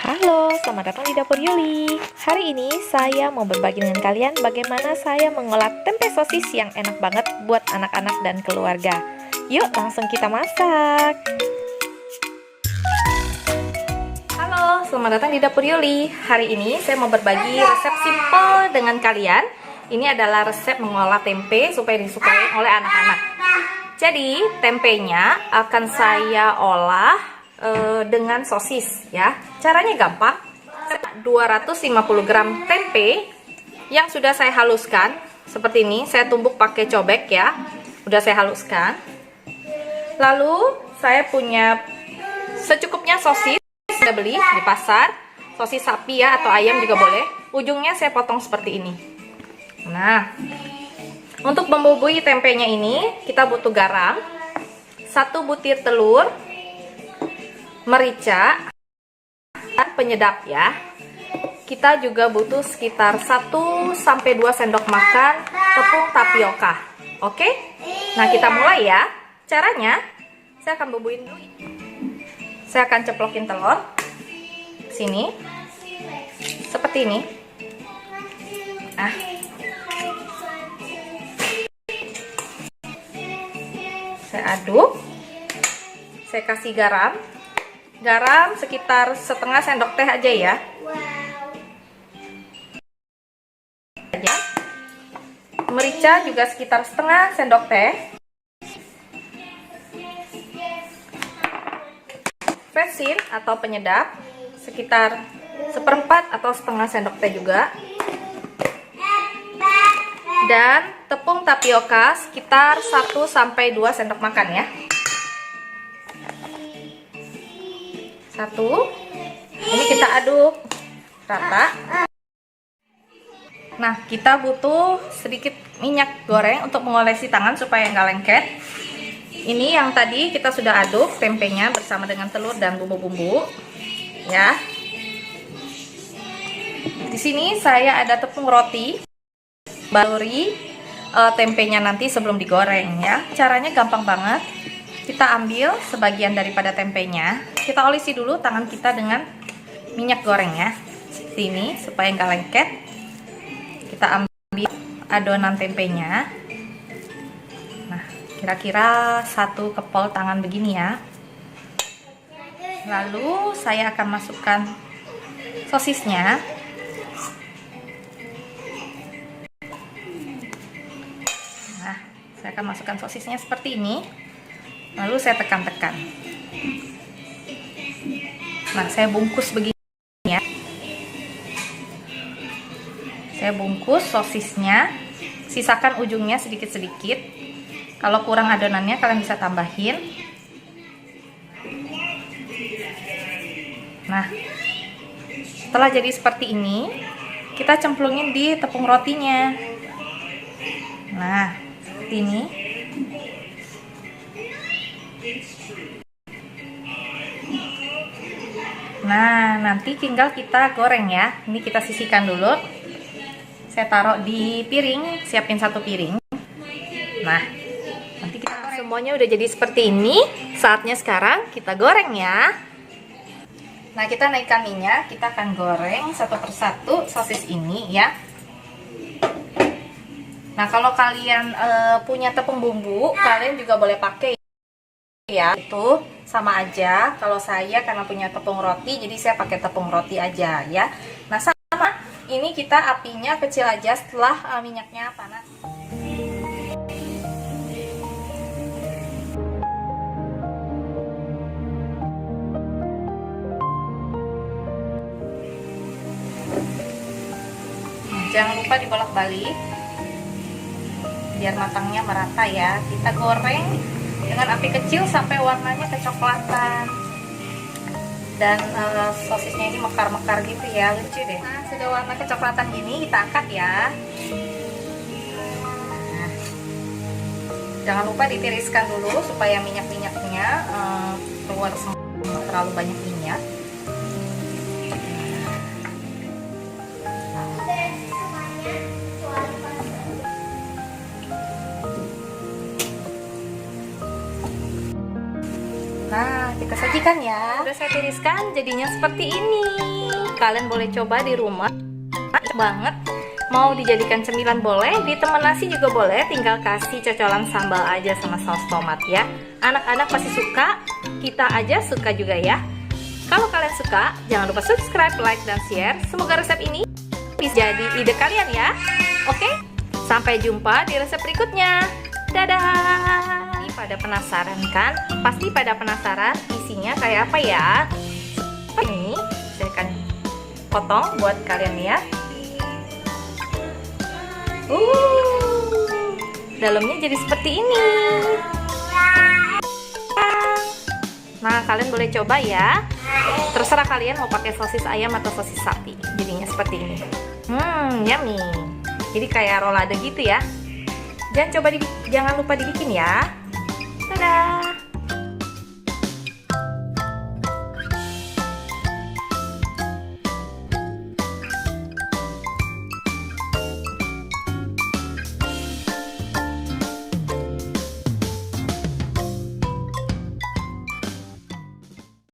Halo, selamat datang di Dapur Yuli. Hari ini saya mau berbagi dengan kalian bagaimana saya mengolah tempe sosis yang enak banget buat anak-anak dan keluarga. Yuk, langsung kita masak. Halo, selamat datang di Dapur Yuli. Hari ini saya mau berbagi resep simple dengan kalian. Ini adalah resep mengolah tempe supaya disukai oleh anak-anak. Jadi, tempenya akan saya olah dengan sosis ya. Caranya gampang. 250 gram tempe yang sudah saya haluskan seperti ini, saya tumbuk pakai cobek ya. Udah saya haluskan. Lalu saya punya secukupnya sosis, saya beli di pasar. Sosis sapi ya atau ayam juga boleh. Ujungnya saya potong seperti ini. Nah, untuk membumbui tempenya ini kita butuh garam, 1 butir telur, merica, dan penyedap ya. Kita juga butuh sekitar 1-2 sendok makan tepung tapioka. Oke? Nah, kita mulai ya. Caranya, saya akan bumbuin dulu. Saya akan ceplokin telur sini. Seperti ini. Nah. Saya aduk. Saya kasih garam. Garam sekitar setengah sendok teh aja ya. Merica juga sekitar setengah sendok teh. Fresin atau penyedap sekitar 1/4 atau setengah sendok teh juga. Dan tepung tapioka sekitar 1-2 sendok makan ya. 1. Ini kita aduk rata. Nah, kita butuh sedikit minyak goreng untuk mengolesi tangan supaya nggak lengket. Ini yang tadi kita sudah aduk tempenya bersama dengan telur dan bumbu-bumbu ya. Di sini saya ada tepung roti, baluri tempenya nanti sebelum digoreng ya. Caranya gampang banget. Kita ambil sebagian daripada tempenya, kita olesi dulu tangan kita dengan minyak goreng ya, seperti ini supaya nggak lengket. Kita ambil adonan tempenya. Nah, kira-kira 1 kepol tangan begini ya. Lalu saya akan masukkan sosisnya. Nah, saya akan masukkan sosisnya seperti ini. Lalu saya tekan-tekan. Nah, saya bungkus begini ya. Saya bungkus sosisnya, sisakan ujungnya sedikit-sedikit. Kalau kurang adonannya kalian bisa tambahin. Nah, setelah jadi seperti ini, kita cemplungin di tepung rotinya. Nah, seperti ini. Nah, nanti tinggal kita goreng ya. Ini kita sisihkan dulu. Saya taruh di piring, siapin 1 piring. Nah, nanti kita goreng. Semuanya udah jadi seperti ini. Saatnya sekarang kita goreng ya. Nah, kita naikkan minyak. Kita akan goreng satu persatu sosis ini ya. Nah, kalau kalian punya tepung bumbu, kalian juga boleh pakai ya, itu sama aja. Kalau saya karena punya tepung roti, jadi saya pakai tepung roti aja ya. Nah, sama ini kita apinya kecil aja setelah minyaknya panas. Jangan lupa dibolak-balik biar matangnya merata ya. Kita goreng dengan api kecil sampai warnanya kecoklatan dan sosisnya ini mekar-mekar gitu ya, lucu deh. Nah, sudah warna kecoklatan gini, kita angkat ya. Nah, jangan lupa ditiriskan dulu supaya minyak-minyaknya keluar semua, terlalu banyak minyak. Nah, kita sajikan. kan ya. Udah saya tiriskan, jadinya seperti ini. Kalian boleh coba di rumah. Enak banget. Mau dijadikan cemilan boleh, di teman nasi juga boleh. Tinggal kasih cocolan sambal aja sama saus tomat ya. Anak-anak pasti suka, kita aja suka juga ya. Kalau kalian suka, jangan lupa subscribe, like, dan share. Semoga resep ini bisa jadi ide kalian ya. Oke, sampai jumpa di resep berikutnya. Dadah. Ini pada penasaran kan? Pasti pada penasaran isinya kayak apa ya? Ini saya akan potong buat kalian ya. Dalamnya jadi seperti ini. Nah, kalian boleh coba ya. Terserah kalian mau pakai sosis ayam atau sosis sapi. Jadinya seperti ini. Yummy. Jadi kayak rolade gitu ya. Jangan lupa dibikin ya. Dadah.